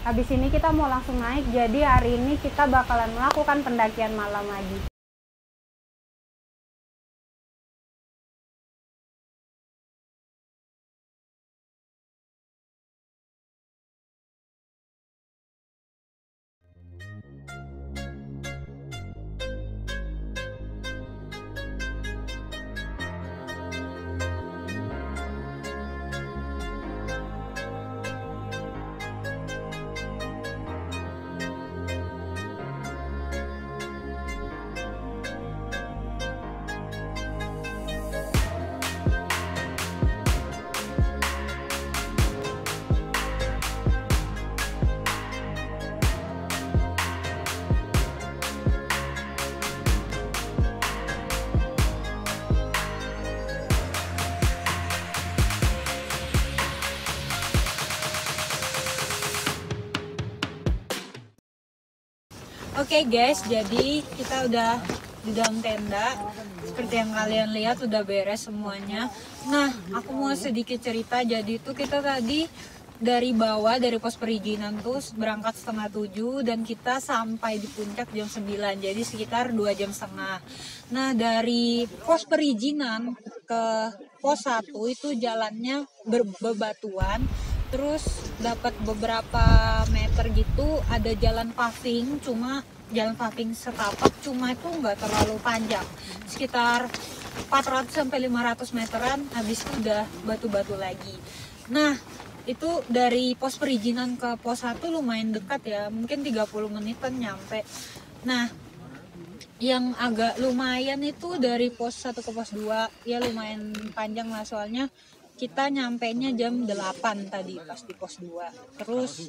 Habis ini kita mau langsung naik, jadi hari ini kita bakalan melakukan pendakian malam lagi. Oke guys, jadi kita udah di dalam tenda. Seperti yang kalian lihat udah beres semuanya. Nah, aku mau sedikit cerita. Jadi tuh kita tadi dari bawah, dari pos perizinan tuh berangkat 6:30 dan kita sampai di puncak jam 9. Jadi sekitar 2 jam setengah. Nah, dari pos perizinan ke pos 1 itu jalannya bebatuan. Terus dapat beberapa meter gitu ada jalan paving, cuma jalan paving setapak, cuma itu nggak terlalu panjang, sekitar 400 sampai 500 meteran, habis itu udah batu-batu lagi. Nah, itu dari pos perizinan ke pos 1 lumayan dekat ya, mungkin 30 menitan nyampe. Nah, yang agak lumayan itu dari pos 1 ke pos 2 ya lumayan panjang lah, soalnya kita nyampainya jam 8 tadi pas di pos 2. Terus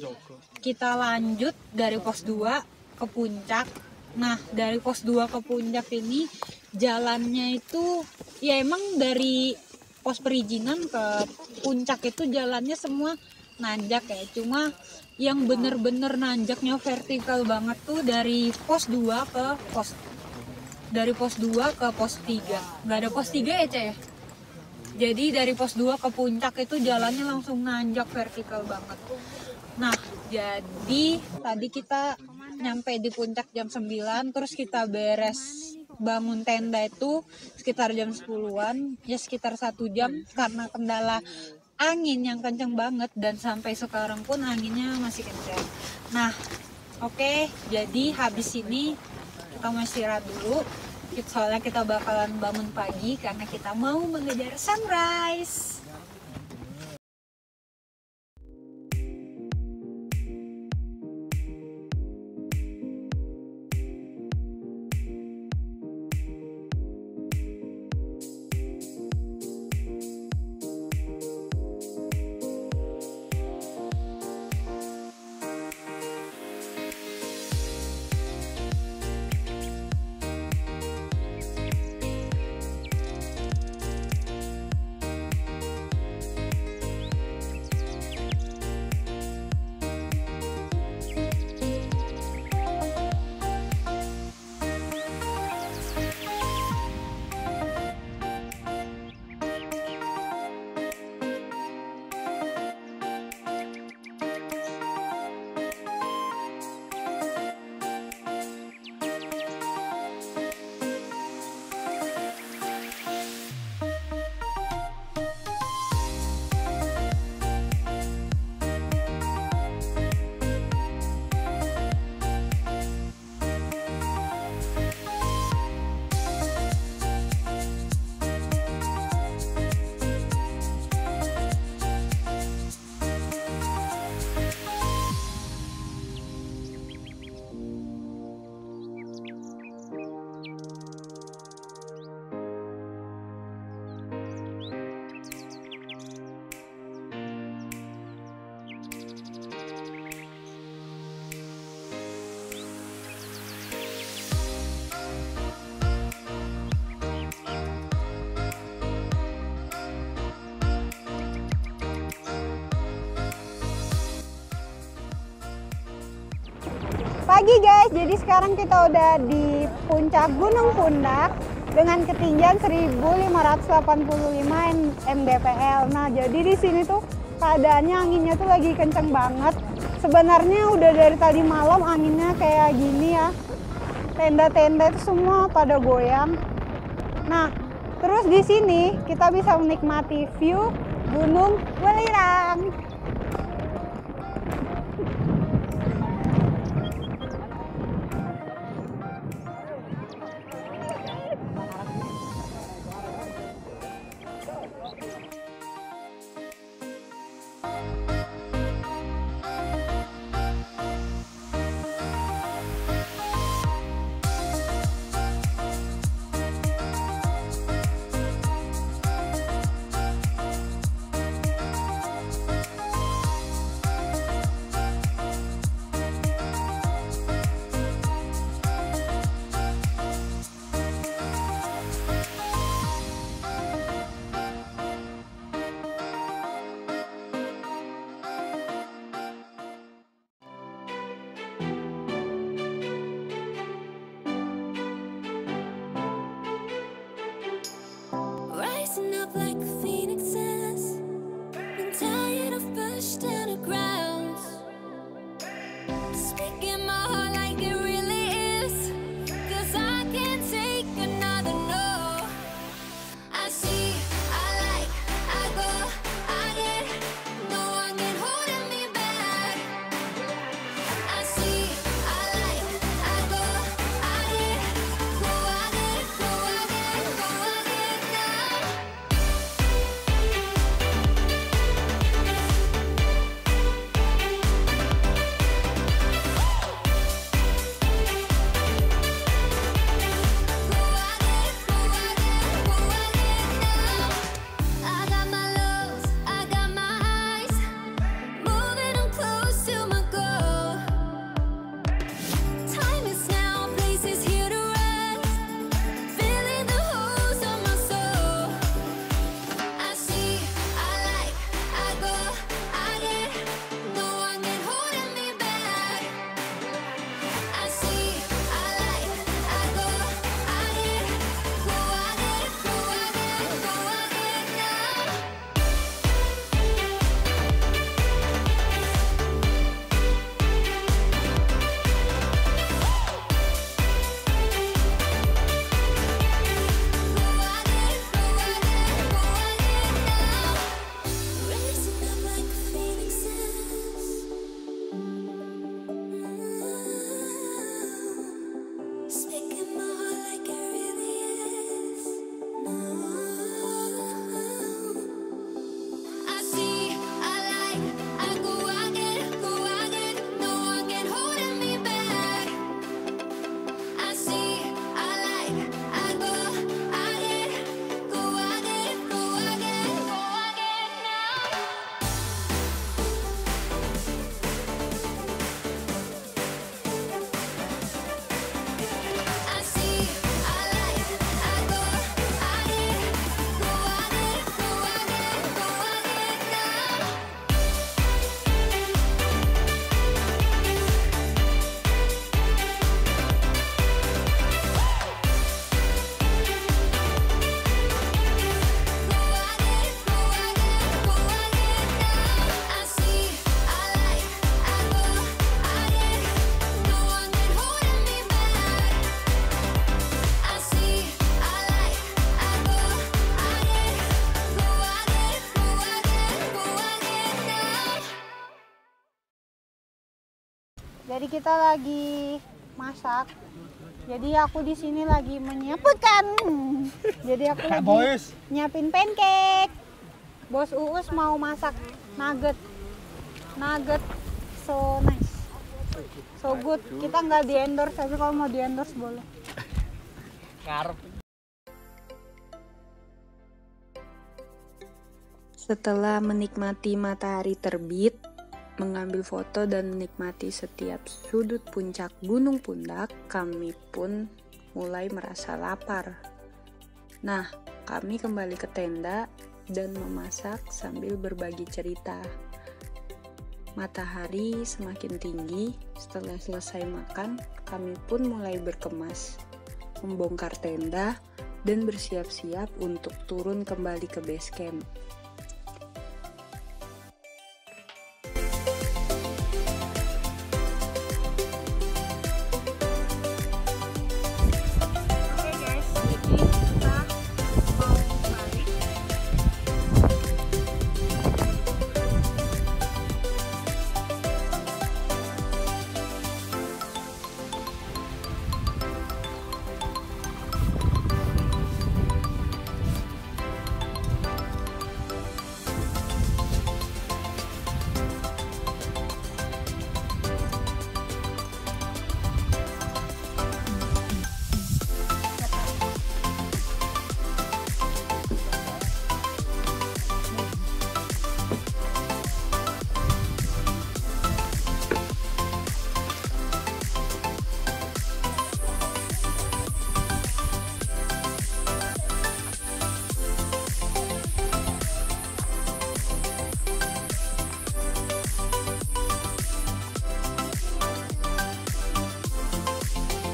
kita lanjut dari pos 2 ke puncak. Nah, dari pos 2 ke puncak ini jalannya itu ya emang dari pos perizinan ke puncak itu jalannya semua nanjak ya. Cuma yang bener-bener nanjaknya vertikal banget tuh dari pos 2 ke pos 3. Nggak ada pos 3 ya, Ceh? Jadi dari pos 2 ke puncak itu jalannya langsung nanjak vertikal banget. Nah, jadi tadi kita nyampe di puncak jam 9, terus kita beres bangun tenda itu sekitar jam 10-an, ya sekitar 1 jam karena kendala angin yang kenceng banget, dan sampai sekarang pun anginnya masih kenceng. Nah, oke, jadi habis ini kita mau istirahat dulu. Soalnya kita bakalan bangun pagi karena kita mau mengejar sunrise. Pagi guys, jadi sekarang kita udah di puncak Gunung Pundak dengan ketinggian 1585 mdpl. Nah, jadi di sini tuh keadaannya anginnya tuh lagi kenceng banget. Sebenarnya udah dari tadi malam anginnya kayak gini ya. Tenda-tenda itu semua pada goyang. Nah, terus di sini kita bisa menikmati view Gunung Welirang. Rising up like phoenixes, been tired of pushed underground. Speaking my heart like it really is, 'cause I can't take another no. I see, I like, I go, I get, no one can holding me back. I see, I like, I go, I get, go, I get, go, I get, go, I get now. I got my lows, I got my highs, moving on close to my goal. Time is now, place is here to rest, filling the holes of my soul. I see, I like, I go, I get, no one can holding me back. I see, I like, I go, I get, go, I get, go, I get, go, I get now. Rising up like phoenixes, speaking my heart like it really is. No, I see, I like, I go, I get, no one can holding me back. I see, I like, I go, I get, go, I get, go, I get, go, I get now. I see, I like, I go, I get, go, I get, go, I get, go, I get now. I see, I like, I go, I get, no one can holding me back. I see, I like, I go, I get, go, I get, go, I get, go, I get now. Jadi kita lagi masak. Jadi aku di sini lagi menyiapkan. Jadi aku lagi nyiapin pancake. Bos Uus mau masak nugget. Nugget so nice. So good. Kita nggak di endorse, tapi kalau mau di endorse boleh. Setelah menikmati matahari terbit, mengambil foto dan menikmati setiap sudut puncak Gunung Pundak, kami pun mulai merasa lapar. Nah, kami kembali ke tenda dan memasak sambil berbagi cerita. Matahari semakin tinggi. Setelah selesai makan, kami pun mulai berkemas, membongkar tenda, dan bersiap-siap untuk turun kembali ke base camp.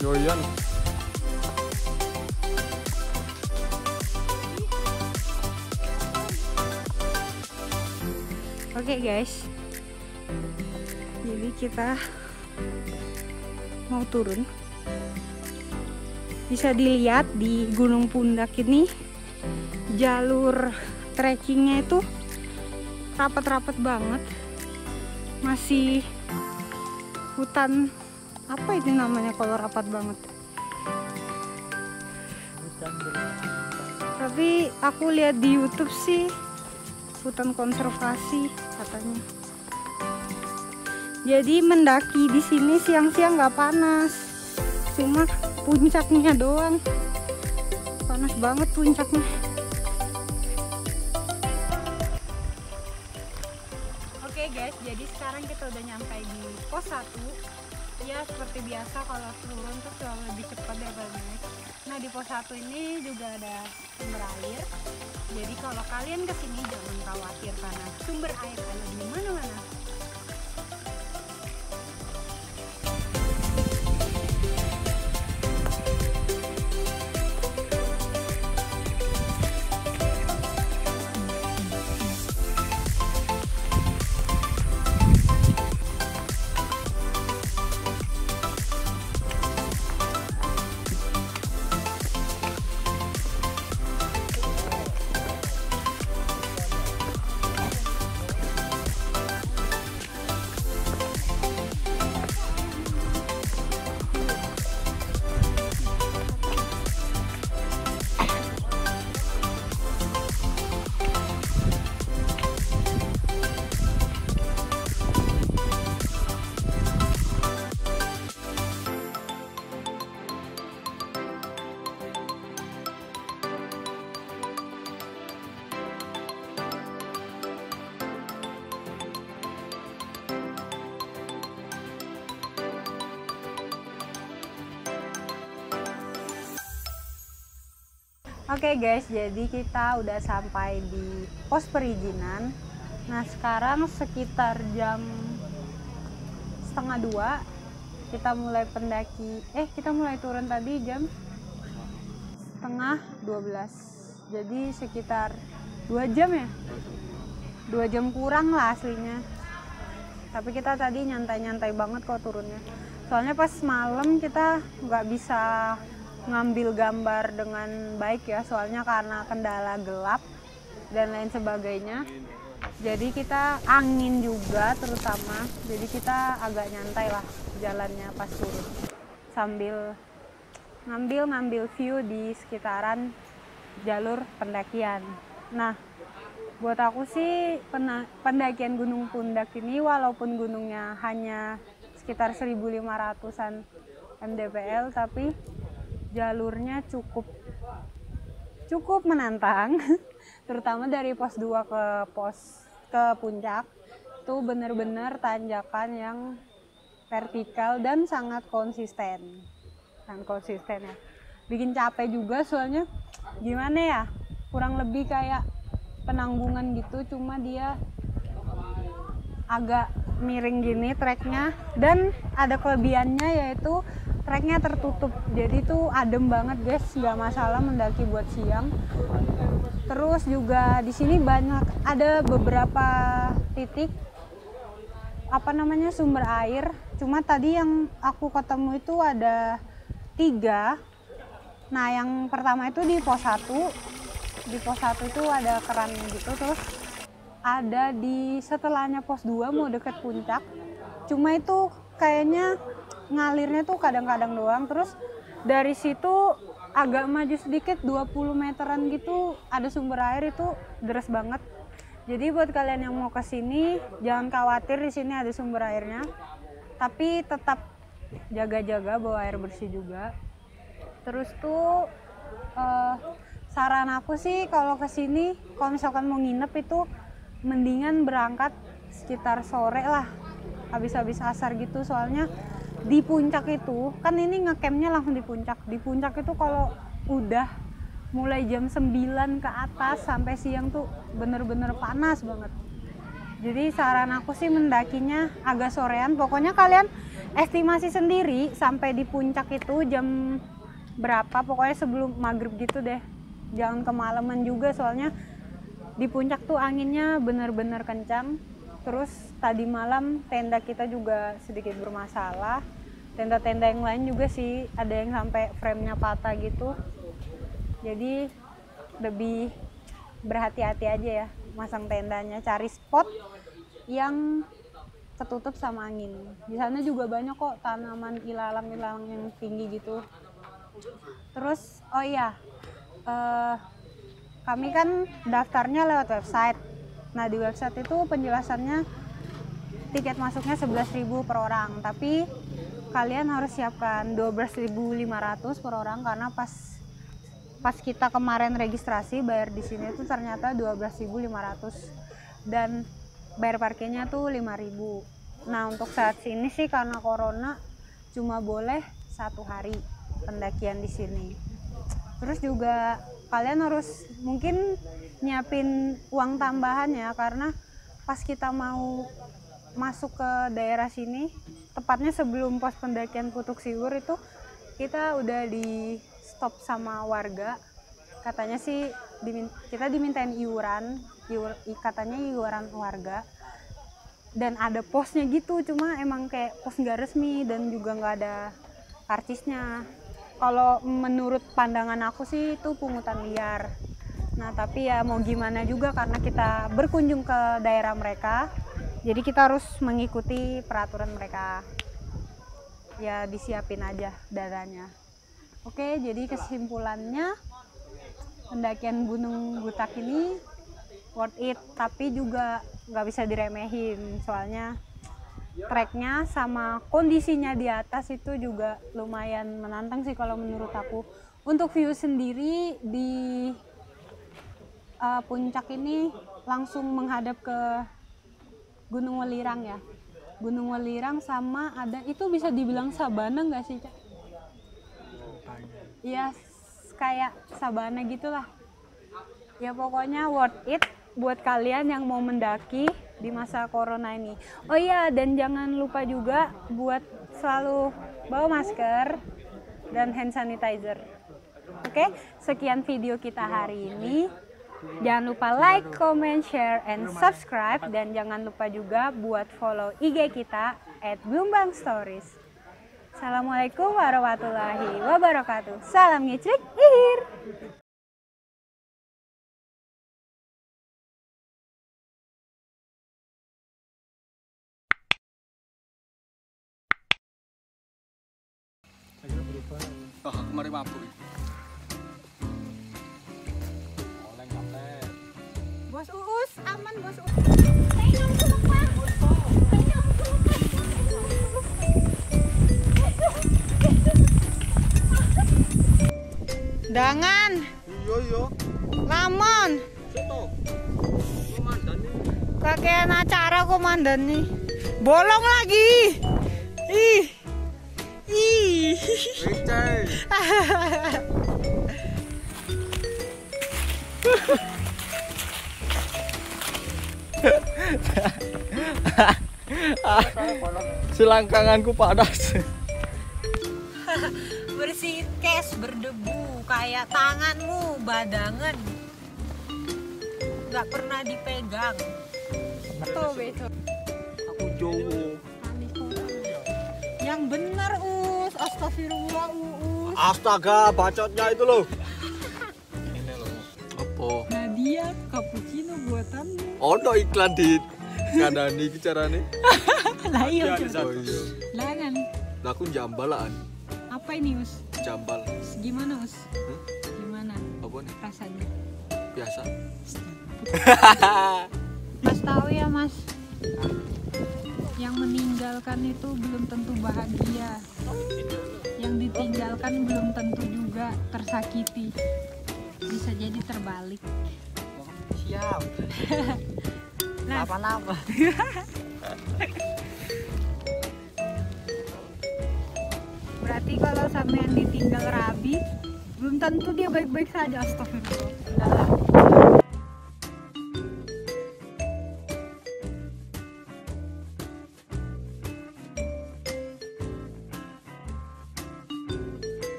Yoyan. Oke guys, jadi kita mau turun. Bisa dilihat di Gunung Pundak ini jalur trekkingnya itu rapat-rapat banget. Masih hutan, apa itu namanya kalau rapat banget? Tapi aku lihat di YouTube sih hutan konservasi katanya. Jadi mendaki di sini siang-siang nggak panas, cuma puncaknya doang panas banget puncaknya. Oke guys, jadi sekarang kita udah nyampe di pos 1. Ya seperti biasa kalau turun tuh selalu lebih cepat daripada naik. Nah di pos 1 ini juga ada sumber air. Jadi kalau kalian kesini jangan khawatir karena sumber air ada di mana-mana. Oke guys, jadi kita udah sampai di pos perizinan. Nah sekarang sekitar jam 1:30 kita mulai pendaki. Kita mulai turun tadi jam 11:30. Jadi sekitar 2 jam ya, 2 jam kurang lah aslinya. Tapi kita tadi nyantai-nyantai banget kok turunnya. Soalnya pas malam kita nggak bisa ngambil gambar dengan baik ya, soalnya karena kendala gelap dan lain sebagainya. Jadi kita angin juga terutama, jadi kita agak nyantai lah jalannya pas turun sambil ngambil view di sekitaran jalur pendakian. Nah buat aku sih pendakian Gunung Pundak ini walaupun gunungnya hanya sekitar 1.500-an mdpl, tapi jalurnya cukup menantang. Terutama dari pos 2 ke puncak itu bener-bener tanjakan yang vertikal dan sangat konsisten ya. Bikin capek juga soalnya gimana ya, kurang lebih kayak penanggungan gitu, cuma dia agak miring gini treknya, dan ada kelebihannya yaitu treknya tertutup, jadi tuh adem banget guys, nggak masalah mendaki buat siang. Terus juga di sini banyak, ada beberapa titik sumber air. Cuma tadi yang aku ketemu itu ada 3. Nah yang pertama itu di pos 1. Di pos 1 itu ada keran gitu, terus ada di setelahnya pos 2 mau deket puncak. Cuma itu kayaknya ngalirnya tuh kadang-kadang doang. Terus dari situ agak maju sedikit 20 meteran gitu ada sumber air, itu deras banget. Jadi buat kalian yang mau ke sini jangan khawatir, di sini ada sumber airnya. Tapi tetap jaga-jaga bawa air bersih juga. Terus tuh saran aku sih kalau ke sini kalau misalkan mau nginep itu mendingan berangkat sekitar sore lah, habis-habis asar gitu. Soalnya di puncak itu kan ini ngecampnya langsung di puncak. Di puncak itu kalau udah mulai jam 9 ke atas sampai siang tuh bener-bener panas banget. Jadi saran aku sih mendakinya agak sorean. Pokoknya kalian estimasi sendiri sampai di puncak itu jam berapa, pokoknya sebelum maghrib gitu deh, jangan kemalaman juga soalnya di puncak tuh anginnya bener-bener kencang. Terus tadi malam tenda kita juga sedikit bermasalah, tenda-tenda yang lain juga sih ada yang sampai frame-nya patah gitu, jadi lebih berhati-hati aja ya masang tendanya, cari spot yang ketutup sama angin. Di sana juga banyak kok tanaman ilalang-ilalang yang tinggi gitu. Terus oh iya, kami kan daftarnya lewat website. Nah di website itu penjelasannya tiket masuknya 11.000 per orang, tapi kalian harus siapkan 12.500 per orang karena pas kita kemarin registrasi bayar di sini tuh ternyata 12.500 dan bayar parkirnya tuh 5.000. Nah untuk saat ini sih karena corona cuma boleh 1 hari pendakian di sini. Terus juga kalian harus mungkin nyiapin uang tambahan ya, karena pas kita mau masuk ke daerah sini, tepatnya sebelum pos pendakian Putuk Siwur itu kita udah di stop sama warga. Katanya sih kita dimintain iuran, katanya iuran warga, dan ada posnya gitu, cuma emang kayak pos nggak resmi dan juga nggak ada karcisnya. Kalau menurut pandangan aku sih itu pungutan liar. Nah tapi ya mau gimana juga karena kita berkunjung ke daerah mereka, jadi kita harus mengikuti peraturan mereka. Ya disiapin aja dadanya. Oke, jadi kesimpulannya pendakian Gunung Butak ini worth it, tapi juga nggak bisa diremehin soalnya treknya sama kondisinya di atas itu juga lumayan menantang sih kalau menurut aku. Untuk view sendiri di puncak ini langsung menghadap ke Gunung Welirang ya. Gunung Welirang sama ada itu bisa dibilang sabana nggak sih, Cak? Iya, kayak sabana gitulah. Ya pokoknya worth it buat kalian yang mau mendaki di masa corona ini. Oh iya, dan jangan lupa juga buat selalu bawa masker dan hand sanitizer. Oke, sekian video kita hari ini. Jangan lupa like, comment, share, and subscribe. Dan jangan lupa juga buat follow IG kita @blumbangstories. Assalamualaikum warahmatullahi wabarakatuh. Salam ngicrik, ihir. Kemarin mabuk. Bos Uus, aman Bos Uus. Dangan. Iya. Lamon. Soto. Komandan nih. Kakean acara komandan nih. Bolong lagi. Ih. Ih. Receh. Selangkanganku panas. Bersihin cash berdebu kayak tanganmu badangan, nggak pernah dipegang. Tuh besok. Aku Jowo. Yang benar Us. Astagfirullah Us. Astaga, bacotnya itu loh. Ini loh. Apa? Nadia cappuccino buatanmu. Ono iklan di kandani iki carane. Lah iya. Oh iya. Langan. Lah aku jambalan. Apa ini Us? Jambal. Gimana Us? Gimana Apa nih? rasanya? Biasa. Mas tahu ya Mas, Yang meninggalkan itu belum tentu bahagia. Yang ditinggalkan belum tentu juga tersakiti. Bisa jadi terbalik. Siap. Nah, Apa-apa. berarti kalau sampean ditinggal Rabi, belum tentu dia baik-baik saja. Astagfirullah.